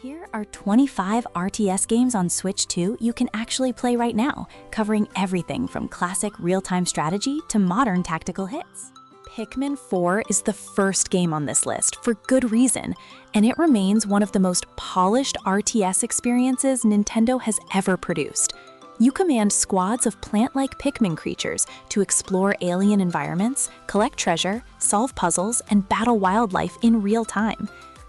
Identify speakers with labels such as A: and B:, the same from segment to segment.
A: Here are 25 RTS games on Switch 2 you can actually play right now, covering everything from classic real-time strategy to modern tactical hits. Pikmin 4 is the first game on this list for good reason, and it remains one of the most polished RTS experiences Nintendo has ever produced. You command squads of plant-like Pikmin creatures to explore alien environments, collect treasure, solve puzzles, and battle wildlife in real time.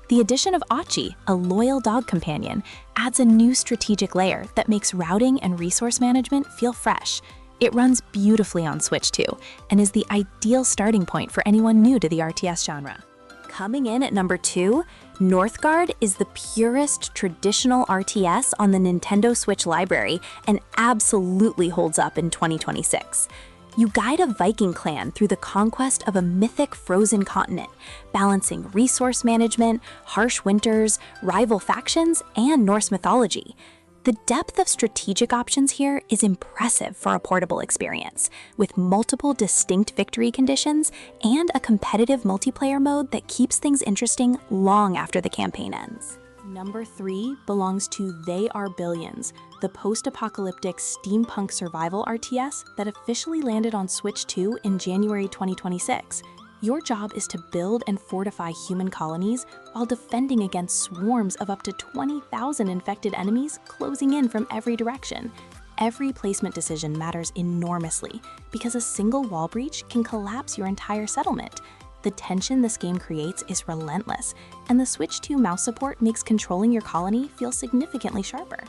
A: The addition of Achi, a loyal dog companion, adds a new strategic layer that makes routing and resource management feel fresh. It runs beautifully on Switch 2 and is the ideal starting point for anyone new to the RTS genre. Coming in at number 2, Northgard is the purest traditional RTS on the Nintendo Switch library and absolutely holds up in 2026. You guide a Viking clan through the conquest of a mythic frozen continent, balancing resource management, harsh winters, rival factions, and Norse mythology. The depth of strategic options here is impressive for a portable experience, with multiple distinct victory conditions and a competitive multiplayer mode that keeps things interesting long after the campaign ends. Number 3 belongs to They Are Billions, the post-apocalyptic steampunk survival RTS that officially landed on Switch 2 in January 2026. Your job is to build and fortify human colonies while defending against swarms of up to 20,000 infected enemies closing in from every direction. Every placement decision matters enormously because a single wall breach can collapse your entire settlement. The tension this game creates is relentless, and the Switch 2 mouse support makes controlling your colony feel significantly sharper.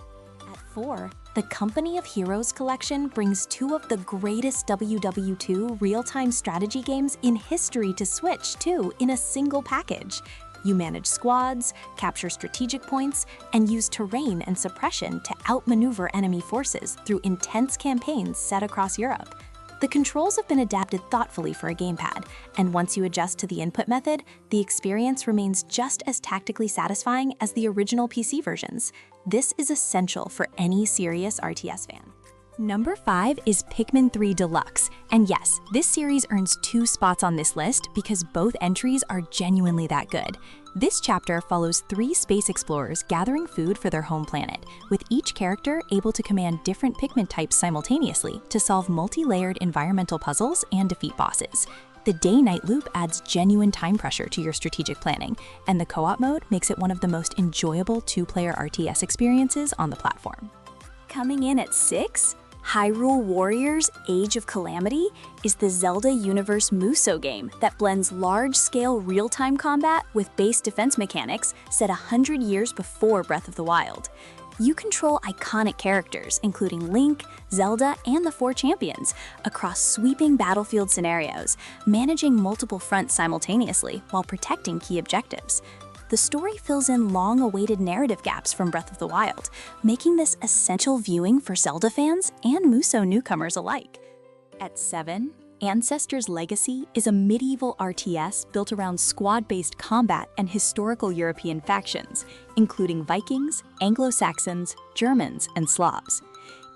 A: At 4, the Company of Heroes collection brings 2 of the greatest WW2 real-time strategy games in history to Switch 2 in a single package. You manage squads, capture strategic points, and use terrain and suppression to outmaneuver enemy forces through intense campaigns set across Europe. The controls have been adapted thoughtfully for a gamepad, and once you adjust to the input method, the experience remains just as tactically satisfying as the original PC versions. This is essential for any serious RTS fan. Number 5 is Pikmin 3 Deluxe, and yes, this series earns 2 spots on this list because both entries are genuinely that good. This chapter follows 3 space explorers gathering food for their home planet, with each character able to command different Pikmin types simultaneously to solve multi-layered environmental puzzles and defeat bosses. The day-night loop adds genuine time pressure to your strategic planning, and the co-op mode makes it one of the most enjoyable 2-player RTS experiences on the platform. Coming in at 6, Hyrule Warriors Age of Calamity is the Zelda Universe Musou game that blends large-scale real-time combat with base defense mechanics set 100 years before Breath of the Wild. You control iconic characters, including Link, Zelda, and the 4 champions, across sweeping battlefield scenarios, managing multiple fronts simultaneously while protecting key objectives. The story fills in long-awaited narrative gaps from Breath of the Wild, making this essential viewing for Zelda fans and Musou newcomers alike. At 7, Ancestors' Legacy is a medieval RTS built around squad-based combat and historical European factions, including Vikings, Anglo-Saxons, Germans, and Slavs.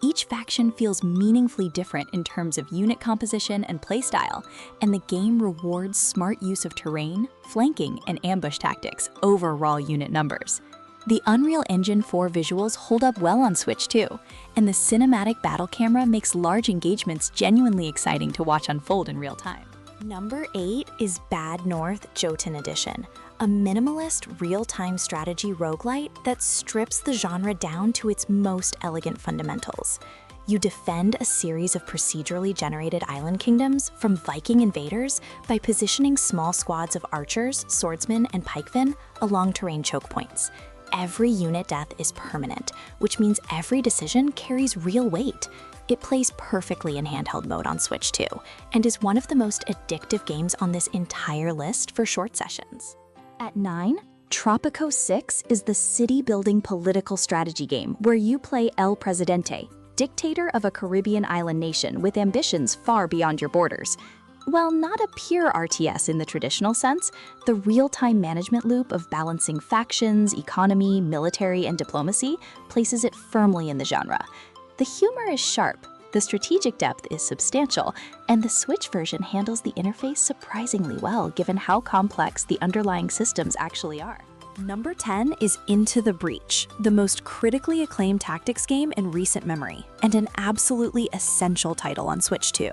A: Each faction feels meaningfully different in terms of unit composition and playstyle, and the game rewards smart use of terrain, flanking, and ambush tactics over raw unit numbers. The Unreal Engine 4 visuals hold up well on Switch 2, and the cinematic battle camera makes large engagements genuinely exciting to watch unfold in real time. Number 8 is Bad North Jotunn Edition, a minimalist real-time strategy roguelite that strips the genre down to its most elegant fundamentals. You defend a series of procedurally generated island kingdoms from Viking invaders by positioning small squads of archers, swordsmen, and pikemen along terrain choke points. Every unit death is permanent, which means every decision carries real weight. It plays perfectly in handheld mode on Switch 2, and is one of the most addictive games on this entire list for short sessions. At 9, Tropico 6 is the city-building political strategy game where you play El Presidente, dictator of a Caribbean island nation with ambitions far beyond your borders. While not a pure RTS in the traditional sense, the real-time management loop of balancing factions, economy, military, and diplomacy places it firmly in the genre. The humor is sharp, the strategic depth is substantial, and the Switch version handles the interface surprisingly well given how complex the underlying systems actually are. Number 10 is Into the Breach, the most critically acclaimed tactics game in recent memory, and an absolutely essential title on Switch 2.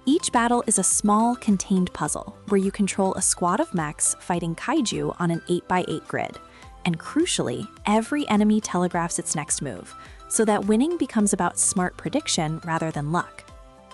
A: Each battle is a small, contained puzzle where you control a squad of mechs fighting kaiju on an 8x8 grid. And crucially, every enemy telegraphs its next move, so that winning becomes about smart prediction rather than luck.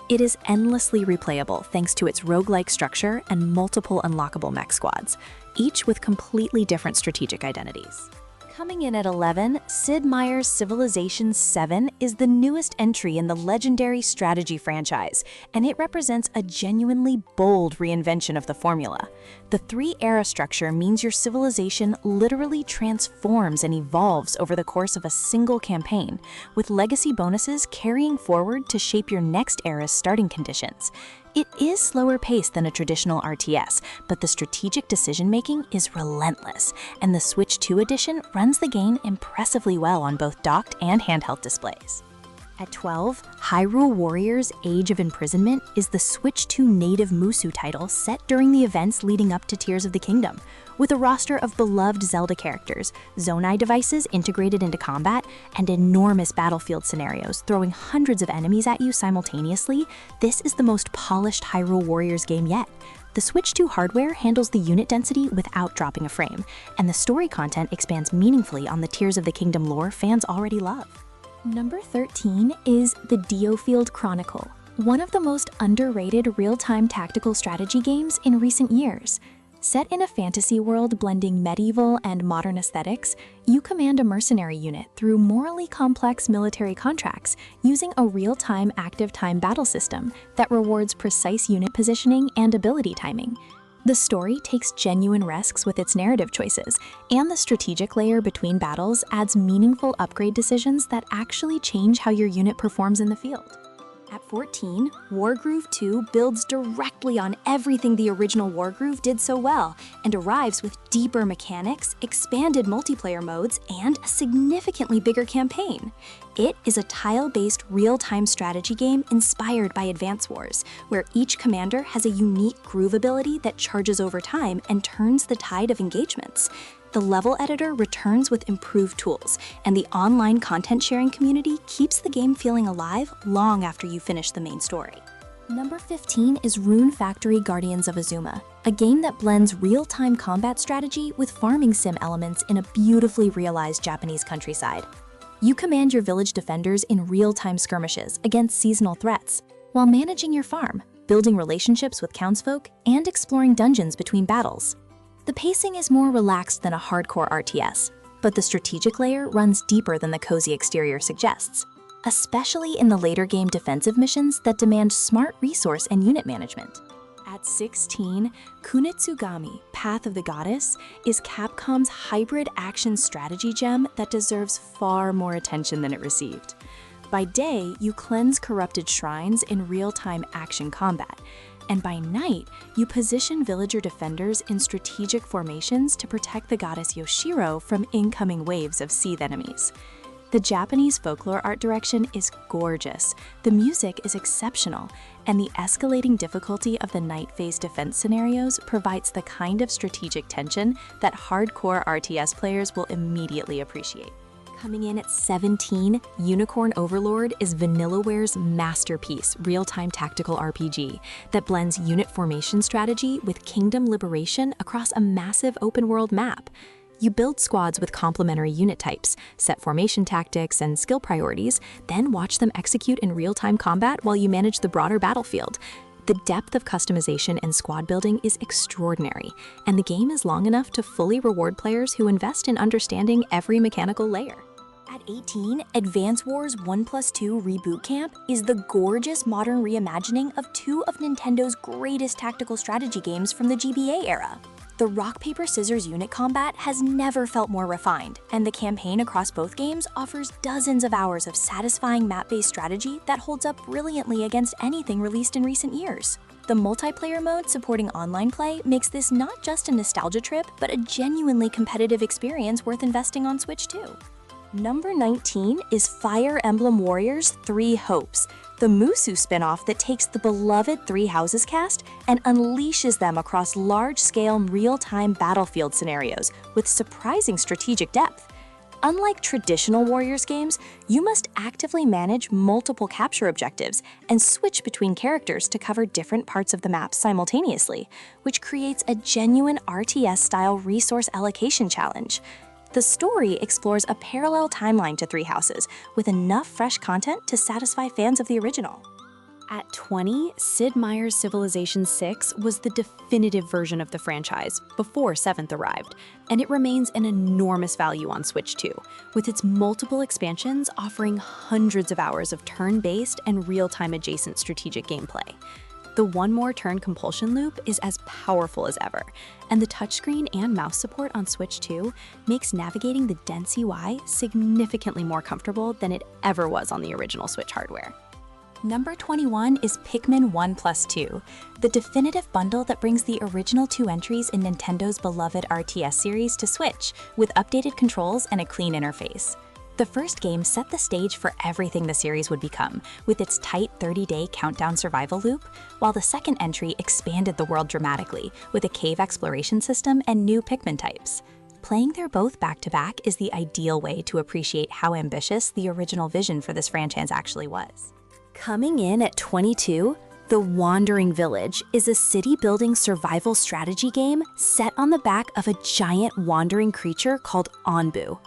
A: It is endlessly replayable thanks to its roguelike structure and multiple unlockable mech squads, each with completely different strategic identities. Coming in at 11, Sid Meier's Civilization VII is the newest entry in the legendary strategy franchise, and it represents a genuinely bold reinvention of the formula. The three-era structure means your civilization literally transforms and evolves over the course of a single campaign, with legacy bonuses carrying forward to shape your next era's starting conditions. It is slower paced than a traditional RTS, but the strategic decision-making is relentless, and the Switch 2 edition runs the game impressively well on both docked and handheld displays. At 12, Hyrule Warriors Age of Imprisonment is the Switch 2 native Musou title set during the events leading up to Tears of the Kingdom. With a roster of beloved Zelda characters, Zonai devices integrated into combat, and enormous battlefield scenarios throwing hundreds of enemies at you simultaneously, this is the most polished Hyrule Warriors game yet. The Switch 2 hardware handles the unit density without dropping a frame, and the story content expands meaningfully on the Tears of the Kingdom lore fans already love. Number 13 is the DioField Chronicle, one of the most underrated real-time tactical strategy games in recent years. Set in a fantasy world blending medieval and modern aesthetics, you command a mercenary unit through morally complex military contracts using a real-time active-time battle system that rewards precise unit positioning and ability timing. The story takes genuine risks with its narrative choices, and the strategic layer between battles adds meaningful upgrade decisions that actually change how your unit performs in the field. At 14, Wargroove 2 builds directly on everything the original Wargroove did so well, and arrives with deeper mechanics, expanded multiplayer modes, and a significantly bigger campaign. It is a tile-based real-time strategy game inspired by Advance Wars, where each commander has a unique groove ability that charges over time and turns the tide of engagements. The level editor returns with improved tools, and the online content sharing community keeps the game feeling alive long after you finish the main story. Number 15 is Rune Factory Guardians of Azuma, a game that blends real-time combat strategy with farming sim elements in a beautifully realized Japanese countryside. You command your village defenders in real-time skirmishes against seasonal threats, while managing your farm, building relationships with townsfolk, and exploring dungeons between battles. The pacing is more relaxed than a hardcore RTS, but the strategic layer runs deeper than the cozy exterior suggests, especially in the later game defensive missions that demand smart resource and unit management. At 16, Kunitsu-Gami, Path of the Goddess, is Capcom's hybrid action strategy gem that deserves far more attention than it received. By day, you cleanse corrupted shrines in real-time action combat, and by night, you position villager defenders in strategic formations to protect the goddess Yoshiro from incoming waves of Seath enemies. The Japanese folklore art direction is gorgeous, the music is exceptional, and the escalating difficulty of the night phase defense scenarios provides the kind of strategic tension that hardcore RTS players will immediately appreciate. Coming in at 17, Unicorn Overlord is Vanillaware's masterpiece real-time tactical RPG that blends unit formation strategy with kingdom liberation across a massive open-world map. You build squads with complementary unit types, set formation tactics and skill priorities, then watch them execute in real-time combat while you manage the broader battlefield. The depth of customization and squad building is extraordinary, and the game is long enough to fully reward players who invest in understanding every mechanical layer. At 18, Advance Wars 1+2 Reboot Camp is the gorgeous modern reimagining of two of Nintendo's greatest tactical strategy games from the GBA era. The rock-paper-scissors unit combat has never felt more refined, and the campaign across both games offers dozens of hours of satisfying map-based strategy that holds up brilliantly against anything released in recent years. The multiplayer mode supporting online play makes this not just a nostalgia trip, but a genuinely competitive experience worth investing on Switch 2. Number 19 is Fire Emblem Warriors 3 Hopes, the Musu spin-off that takes the beloved Three Houses cast and unleashes them across large-scale real-time battlefield scenarios with surprising strategic depth. Unlike traditional Warriors games, you must actively manage multiple capture objectives and switch between characters to cover different parts of the map simultaneously, which creates a genuine RTS-style resource allocation challenge. The story explores a parallel timeline to Three Houses, with enough fresh content to satisfy fans of the original. At 20, Sid Meier's Civilization VI was the definitive version of the franchise before 7th arrived, and it remains an enormous value on Switch 2, with its multiple expansions offering hundreds of hours of turn-based and real-time adjacent strategic gameplay. The One More Turn compulsion loop is as powerful as ever, and the touchscreen and mouse support on Switch 2 makes navigating the dense UI significantly more comfortable than it ever was on the original Switch hardware. Number 21 is Pikmin 1+2, the definitive bundle that brings the original 2 entries in Nintendo's beloved RTS series to Switch, with updated controls and a clean interface. The first game set the stage for everything the series would become, with its tight 30-day countdown survival loop, while the second entry expanded the world dramatically with a cave exploration system and new Pikmin types. Playing them both back-to-back is the ideal way to appreciate how ambitious the original vision for this franchise actually was. Coming in at 22, The Wandering Village is a city-building survival strategy game set on the back of a giant wandering creature called Onbu.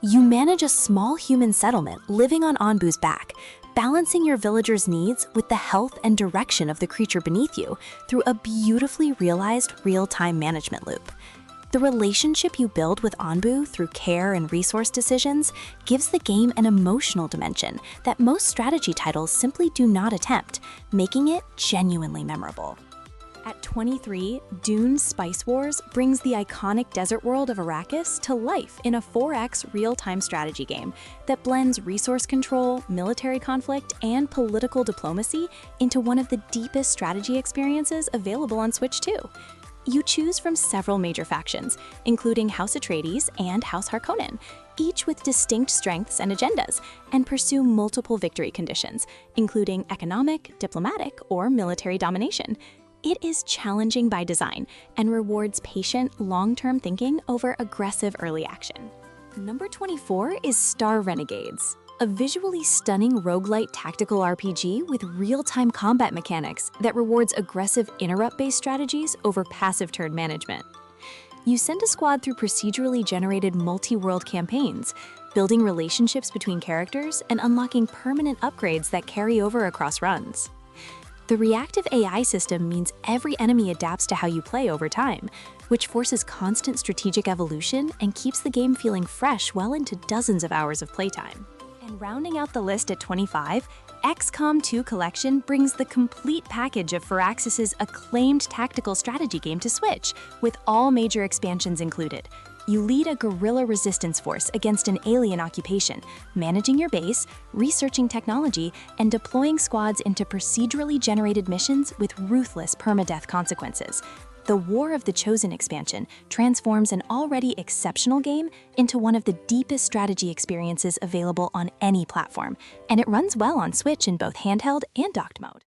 A: You manage a small human settlement living on Onbu's back, balancing your villagers' needs with the health and direction of the creature beneath you through a beautifully realized real-time management loop. The relationship you build with Onbu through care and resource decisions gives the game an emotional dimension that most strategy titles simply do not attempt, making it genuinely memorable. At 23, Dune Spice Wars brings the iconic desert world of Arrakis to life in a 4X real-time strategy game that blends resource control, military conflict, and political diplomacy into one of the deepest strategy experiences available on Switch 2. You choose from several major factions, including House Atreides and House Harkonnen, each with distinct strengths and agendas, and pursue multiple victory conditions, including economic, diplomatic, or military domination. It is challenging by design and rewards patient, long-term thinking over aggressive early action. Number 24 is Star Renegades, a visually stunning roguelite tactical RPG with real-time combat mechanics that rewards aggressive interrupt-based strategies over passive turn management. You send a squad through procedurally generated multi-world campaigns, building relationships between characters and unlocking permanent upgrades that carry over across runs. The reactive AI system means every enemy adapts to how you play over time, which forces constant strategic evolution and keeps the game feeling fresh well into dozens of hours of playtime. And rounding out the list at 25, XCOM 2 Collection brings the complete package of Firaxis's acclaimed tactical strategy game to Switch, with all major expansions included. You lead a guerrilla resistance force against an alien occupation, managing your base, researching technology, and deploying squads into procedurally generated missions with ruthless permadeath consequences. The War of the Chosen expansion transforms an already exceptional game into one of the deepest strategy experiences available on any platform, and it runs well on Switch in both handheld and docked mode.